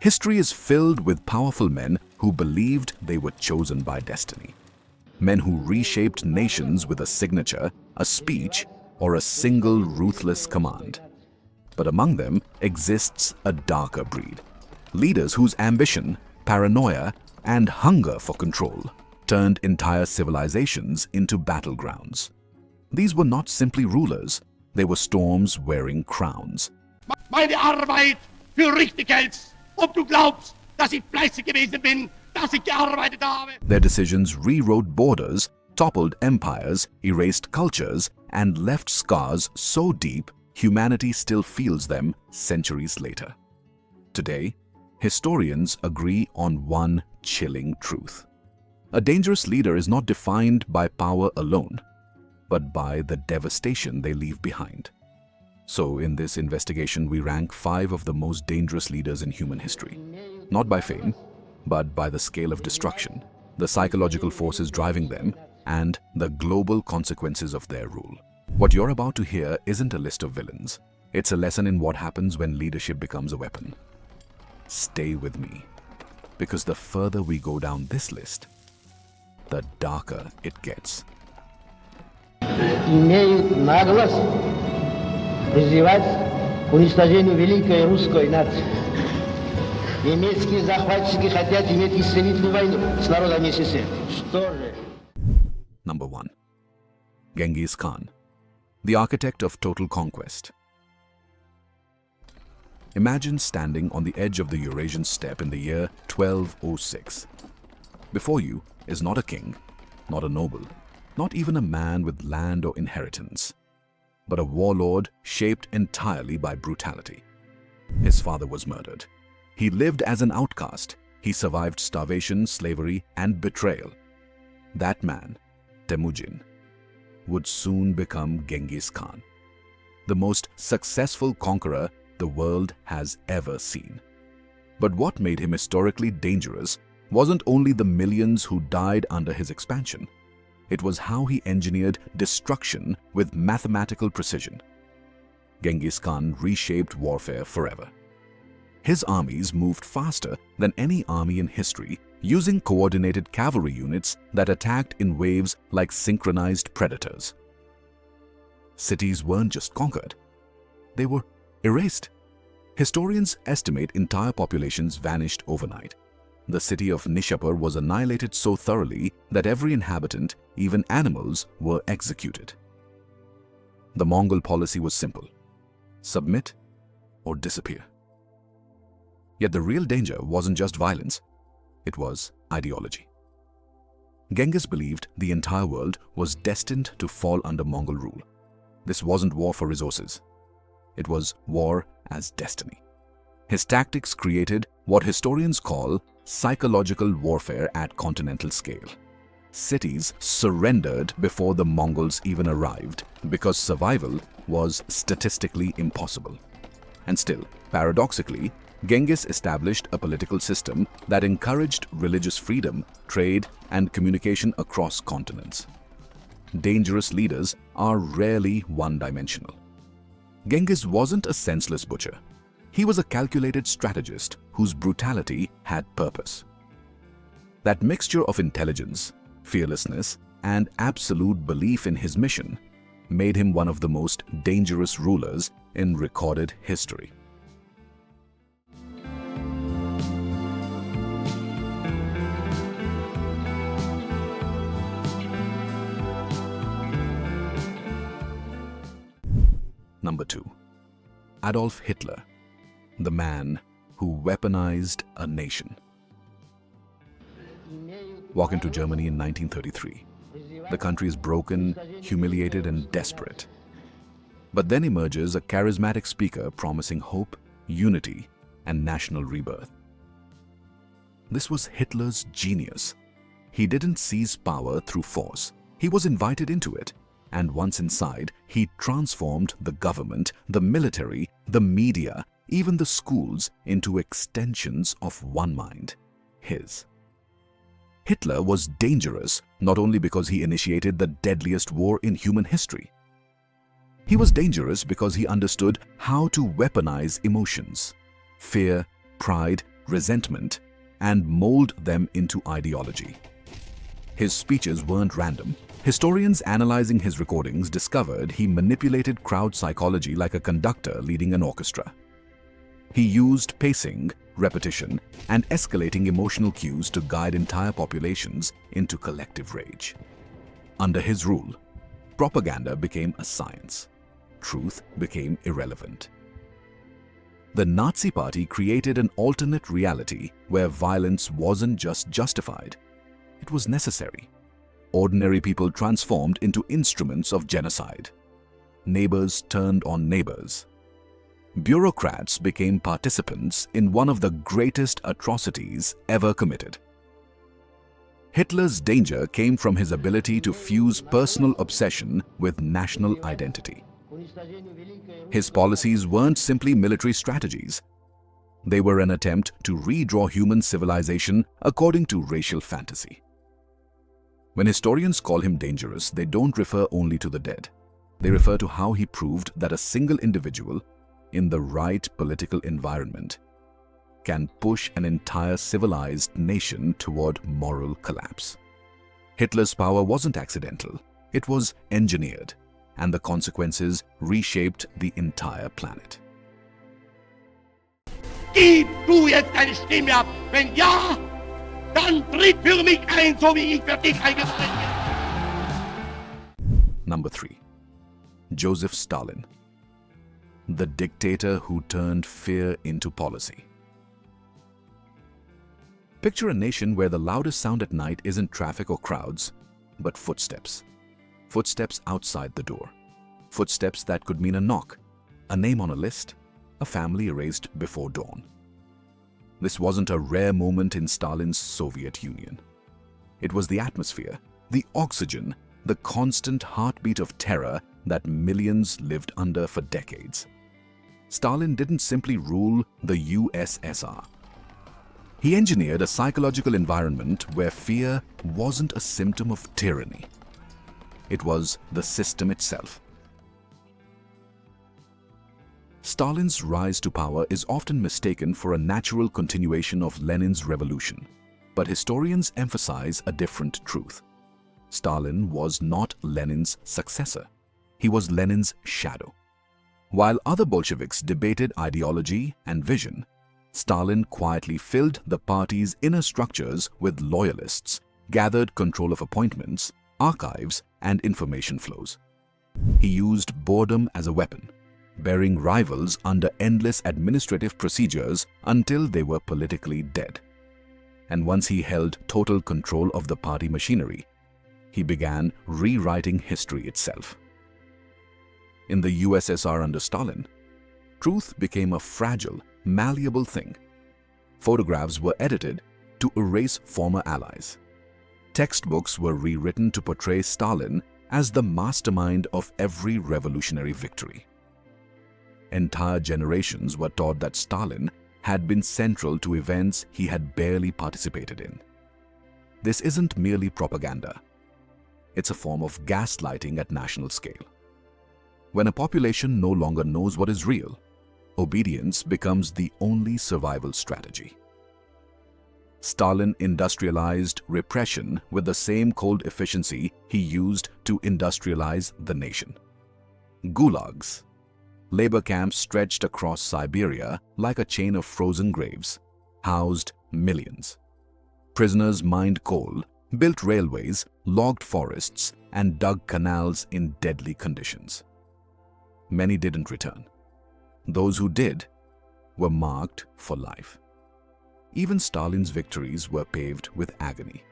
History is filled with powerful men who believed they were chosen by destiny. Men who reshaped nations with a signature, a speech, or a single ruthless command. But among them exists a darker breed. Leaders whose ambition, paranoia, and hunger for control turned entire civilizations into battlegrounds. These were not simply rulers, they were storms wearing crowns. Meine Arbeit für richtig hältst, ob du glaubst, dass ich fleißig gewesen bin, dass ich gearbeitet habe. Their decisions rewrote borders, toppled empires, erased cultures, and left scars so deep humanity still feels them centuries later. Today, historians agree on one chilling truth. A dangerous leader is not defined by power alone, but by the devastation they leave behind. So in this investigation, we rank 5 of the most dangerous leaders in human history. Not by fame, but by the scale of destruction, the psychological forces driving them, and the global consequences of their rule. What you're about to hear isn't a list of villains. It's a lesson in what happens when leadership becomes a weapon. Stay with me, because the further we go down this list, the darker it gets. Имеют наглость призывать к уничтожению великой русской нации. Немецкие захватчики хотят иметь истребительную войну с народом СССР. Что же? Number 1. Genghis Khan, the architect of total conquest. Imagine standing on the edge of the Eurasian steppe in the year 1206. Before you is not a king, not a noble, not even a man with land or inheritance, but a warlord shaped entirely by brutality. His father was murdered. He lived as an outcast. He survived starvation, slavery, and betrayal. That man, Temujin, would soon become Genghis Khan, the most successful conqueror the world has ever seen. But what made him historically dangerous wasn't only the millions who died under his expansion. It was how he engineered destruction with mathematical precision. Genghis Khan reshaped warfare forever. His armies moved faster than any army in history, using coordinated cavalry units that attacked in waves like synchronized predators. Cities weren't just conquered, they were erased. Historians estimate entire populations vanished overnight. The city of Nishapur was annihilated so thoroughly that every inhabitant, even animals, were executed. The Mongol policy was simple: submit or disappear. Yet the real danger wasn't just violence, it was ideology. Genghis believed the entire world was destined to fall under Mongol rule. This wasn't war for resources, it was war as destiny. His tactics created what historians call psychological warfare at continental scale. Cities surrendered before the Mongols even arrived because survival was statistically impossible. And still, paradoxically, Genghis established a political system that encouraged religious freedom, trade, and communication across continents. Dangerous leaders are rarely one-dimensional. Genghis wasn't a senseless butcher. He was a calculated strategist whose brutality had purpose. That mixture of intelligence, fearlessness, and absolute belief in his mission made him one of the most dangerous rulers in recorded history. Number 2. Adolf Hitler, the man who weaponized a nation. Walk into Germany in 1933. The country is broken, humiliated, and desperate. But then emerges a charismatic speaker promising hope, unity, and national rebirth. This was Hitler's genius. He didn't seize power through force. He was invited into it. And once inside, he transformed the government, the military, the media, even the schools into extensions of one mind, his. Hitler was dangerous not only because he initiated the deadliest war in human history. He was dangerous because he understood how to weaponize emotions, fear, pride, resentment, and mold them into ideology. His speeches weren't random. Historians analyzing his recordings discovered he manipulated crowd psychology like a conductor leading an orchestra. He used pacing, repetition, and escalating emotional cues to guide entire populations into collective rage. Under his rule, propaganda became a science. Truth became irrelevant. The Nazi Party created an alternate reality where violence wasn't just justified, it was necessary. Ordinary people transformed into instruments of genocide. Neighbors turned on neighbors. Bureaucrats became participants in one of the greatest atrocities ever committed. Hitler's danger came from his ability to fuse personal obsession with national identity. His policies weren't simply military strategies. They were an attempt to redraw human civilization according to racial fantasy. When historians call him dangerous, they don't refer only to the dead. They refer to how he proved that a single individual in the right political environment can push an entire civilized nation toward moral collapse. Hitler's power wasn't accidental, it was engineered, and the consequences reshaped the entire planet. Gib du jetzt deine Stimme ab. Wenn ja, dann tritt für mich ein, so wie ich für dich eingetreten bin. Number 3. Joseph Stalin, the dictator who turned fear into policy. Picture a nation where the loudest sound at night isn't traffic or crowds, but footsteps. Footsteps outside the door. Footsteps that could mean a knock, a name on a list, a family erased before dawn. This wasn't a rare moment in Stalin's Soviet Union. It was the atmosphere, the oxygen, the constant heartbeat of terror that millions lived under for decades. Stalin didn't simply rule the USSR. He engineered a psychological environment where fear wasn't a symptom of tyranny. It was the system itself. Stalin's rise to power is often mistaken for a natural continuation of Lenin's revolution, but historians emphasize a different truth. Stalin was not Lenin's successor. He was Lenin's shadow. While other Bolsheviks debated ideology and vision, Stalin quietly filled the party's inner structures with loyalists, gathered control of appointments, archives, and information flows. He used boredom as a weapon, burying rivals under endless administrative procedures until they were politically dead. And once he held total control of the party machinery, he began rewriting history itself. In the USSR under Stalin, truth became a fragile, malleable thing. Photographs were edited to erase former allies. Textbooks were rewritten to portray Stalin as the mastermind of every revolutionary victory. Entire generations were taught that Stalin had been central to events he had barely participated in. This isn't merely propaganda. It's a form of gaslighting at national scale. When a population no longer knows what is real, obedience becomes the only survival strategy. Stalin industrialized repression with the same cold efficiency he used to industrialize the nation. Gulags, labor camps stretched across Siberia like a chain of frozen graves, housed millions. Prisoners mined coal, built railways, logged forests, and dug canals in deadly conditions. Many didn't return. Those who did were marked for life. Even Stalin's victories were paved with agony.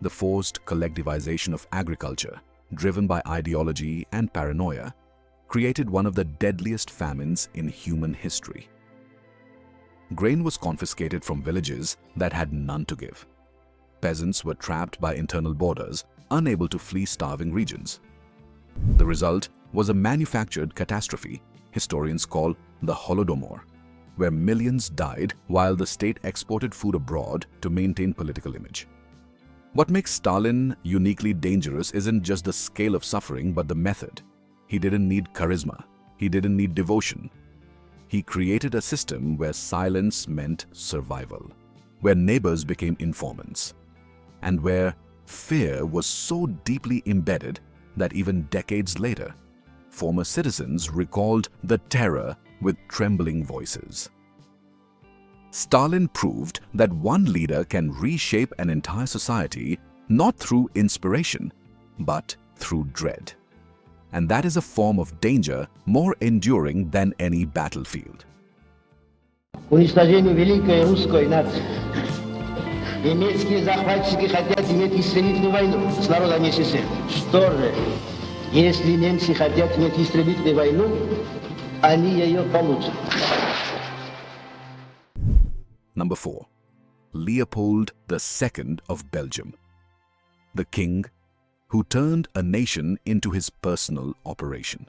The forced collectivization of agriculture, driven by ideology and paranoia, created one of the deadliest famines in human history. Grain was confiscated from villages that had none to give. Peasants were trapped by internal borders, unable to flee starving regions. The result was a manufactured catastrophe historians call the Holodomor, where millions died while the state exported food abroad to maintain political image. What makes Stalin uniquely dangerous isn't just the scale of suffering, but the method. He didn't need charisma. He didn't need devotion. he created a system where silence meant survival, where neighbors became informants, and where fear was so deeply embedded that even decades later, former citizens recalled the terror with trembling voices. Stalin proved that one leader can reshape an entire society not through inspiration, but through dread. And that is a form of danger more enduring than any battlefield. Уничтожению великой русской нации. Немецкие захватчики хотят иметь истребительную войну с народом СССР. Что же, если немцы хотят иметь истребительную войну, они ее получат. Number 4. Leopold II of Belgium, the king who turned a nation into his personal operation.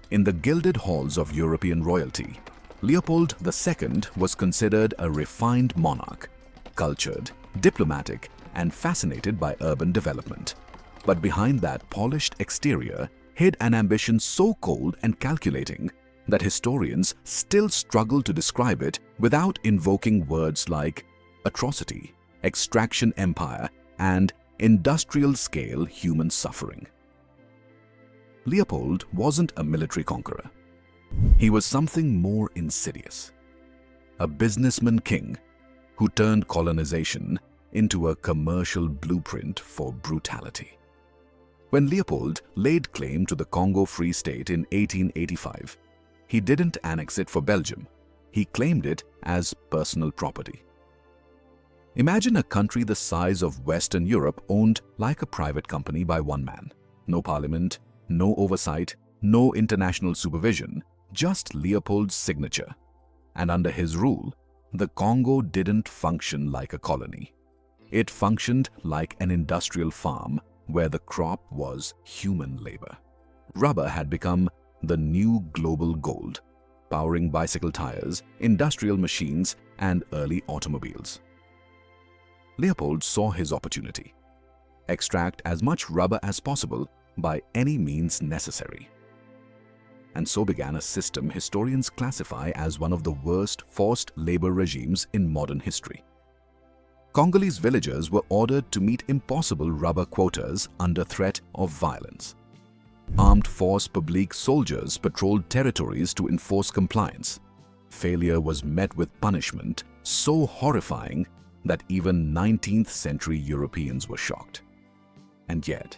In the gilded halls of European royalty, Leopold II was considered a refined monarch, cultured, diplomatic, and fascinated by urban development. But behind that polished exterior hid an ambition so cold and calculating that historians still struggle to describe it without invoking words like atrocity, extraction empire, and industrial-scale human suffering. Leopold wasn't a military conqueror. He was something more insidious. A businessman king who turned colonization into a commercial blueprint for brutality. When Leopold laid claim to the Congo Free State in 1885, he didn't annex it for Belgium. He claimed it as personal property. Imagine a country the size of Western Europe owned like a private company by one man. No parliament, no oversight, no international supervision, just Leopold's signature. And under his rule, the Congo didn't function like a colony. It functioned like an industrial farm where the crop was human labor. Rubber had become the new global gold, powering bicycle tires, industrial machines, and early automobiles. Leopold saw his opportunity. Extract as much rubber as possible by any means necessary. And so began a system historians classify as one of the worst forced labor regimes in modern history. Congolese villagers were ordered to meet impossible rubber quotas under threat of violence. Armed force publique soldiers patrolled territories to enforce compliance. Failure was met with punishment so horrifying that even 19th century Europeans were shocked. And yet,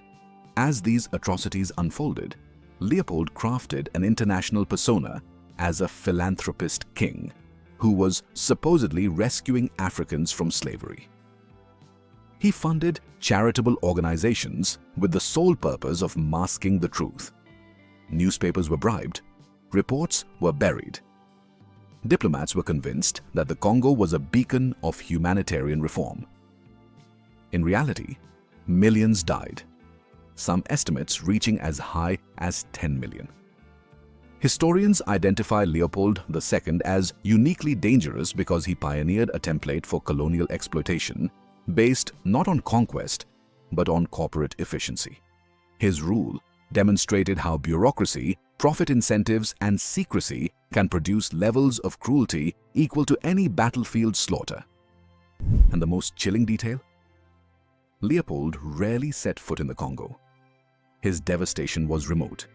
as these atrocities unfolded, Leopold crafted an international persona as a philanthropist king who was supposedly rescuing Africans from slavery. He funded charitable organizations with the sole purpose of masking the truth. Newspapers were bribed, reports were buried. Diplomats were convinced that the Congo was a beacon of humanitarian reform. In reality, millions died, some estimates reaching as high as 10 million. Historians identify Leopold II as uniquely dangerous because he pioneered a template for colonial exploitation based not on conquest, but on corporate efficiency. His rule demonstrated how bureaucracy, profit incentives, and secrecy can produce levels of cruelty equal to any battlefield slaughter. And the most chilling detail? Leopold rarely set foot in the Congo. His devastation was remote,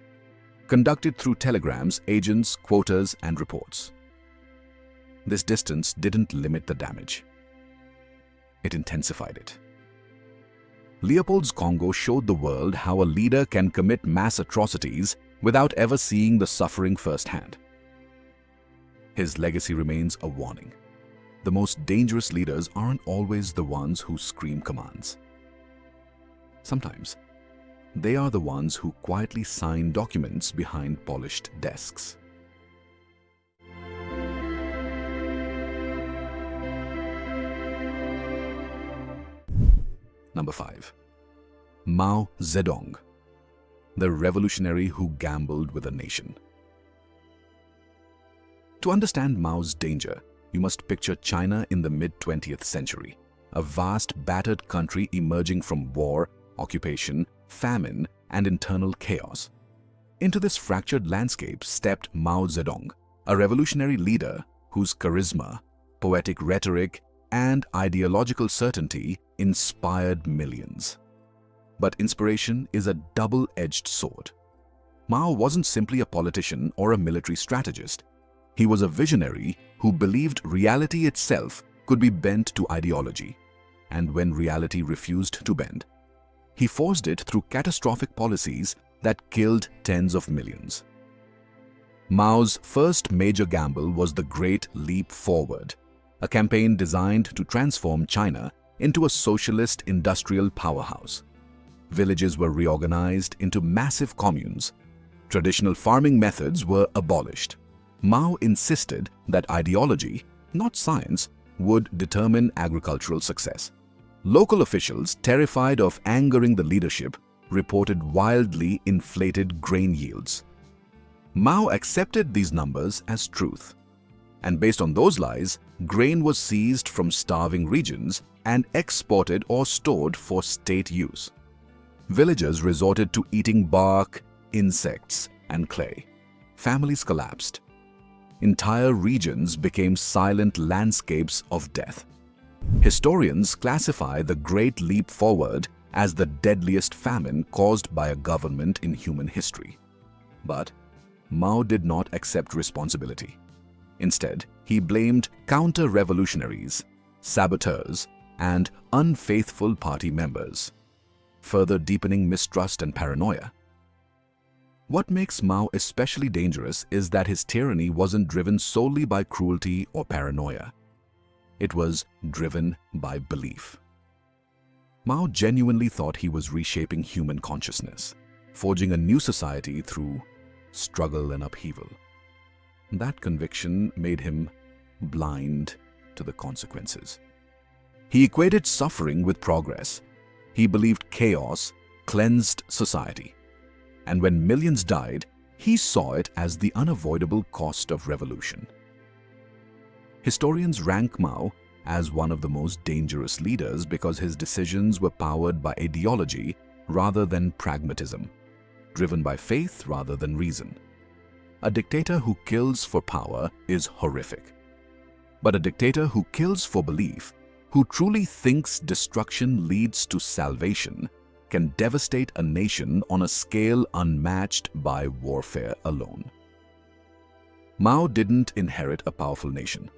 conducted through telegrams, agents, quotas, and reports. This distance didn't limit the damage. It intensified it. Leopold's Congo showed the world how a leader can commit mass atrocities without ever seeing the suffering firsthand. His legacy remains a warning. The most dangerous leaders aren't always the ones who scream commands. Sometimes, they are the ones who quietly sign documents behind polished desks. Number 5. Mao Zedong, the revolutionary who gambled with a nation. To understand Mao's danger, you must picture China in the mid-20th century, a vast, battered country emerging from war, occupation, famine, and internal chaos. Into this fractured landscape stepped Mao Zedong, a revolutionary leader whose charisma, poetic rhetoric, and ideological certainty inspired millions. But inspiration is a double-edged sword. Mao wasn't simply a politician or a military strategist. He was a visionary who believed reality itself could be bent to ideology. And when reality refused to bend, he forced it through catastrophic policies that killed tens of millions. Mao's first major gamble was the Great Leap Forward, a campaign designed to transform China into a socialist industrial powerhouse. Villages were reorganized into massive communes. Traditional farming methods were abolished. Mao insisted that ideology, not science, would determine agricultural success. Local officials, terrified of angering the leadership, reported wildly inflated grain yields. Mao accepted these numbers as truth. And based on those lies, grain was seized from starving regions and exported or stored for state use. Villagers resorted to eating bark, insects, and clay. Families collapsed. Entire regions became silent landscapes of death. Historians classify the Great Leap Forward as the deadliest famine caused by a government in human history. But Mao did not accept responsibility. Instead, he blamed counter-revolutionaries, saboteurs, and unfaithful party members, further deepening mistrust and paranoia. What makes Mao especially dangerous is that his tyranny wasn't driven solely by cruelty or paranoia. It was driven by belief. Mao genuinely thought he was reshaping human consciousness, forging a new society through struggle and upheaval. That conviction made him blind to the consequences. He equated suffering with progress. He believed chaos cleansed society. And when millions died, he saw it as the unavoidable cost of revolution. Historians rank Mao as one of the most dangerous leaders because his decisions were powered by ideology rather than pragmatism, driven by faith rather than reason. A dictator who kills for power is horrific. But a dictator who kills for belief, who truly thinks destruction leads to salvation, can devastate a nation on a scale unmatched by warfare alone. Mao didn't inherit a powerful nation,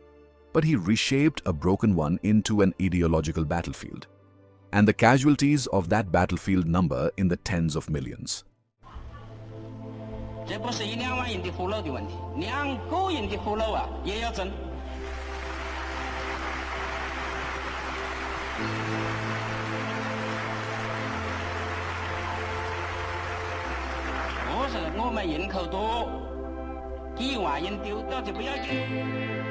but he reshaped a broken one into an ideological battlefield. And the casualties of that battlefield number in the tens of millions. 这不是一两万人的俘虏的问题，2个人的俘虏啊也要争。不是我们人口多，几万人丢掉就不要紧。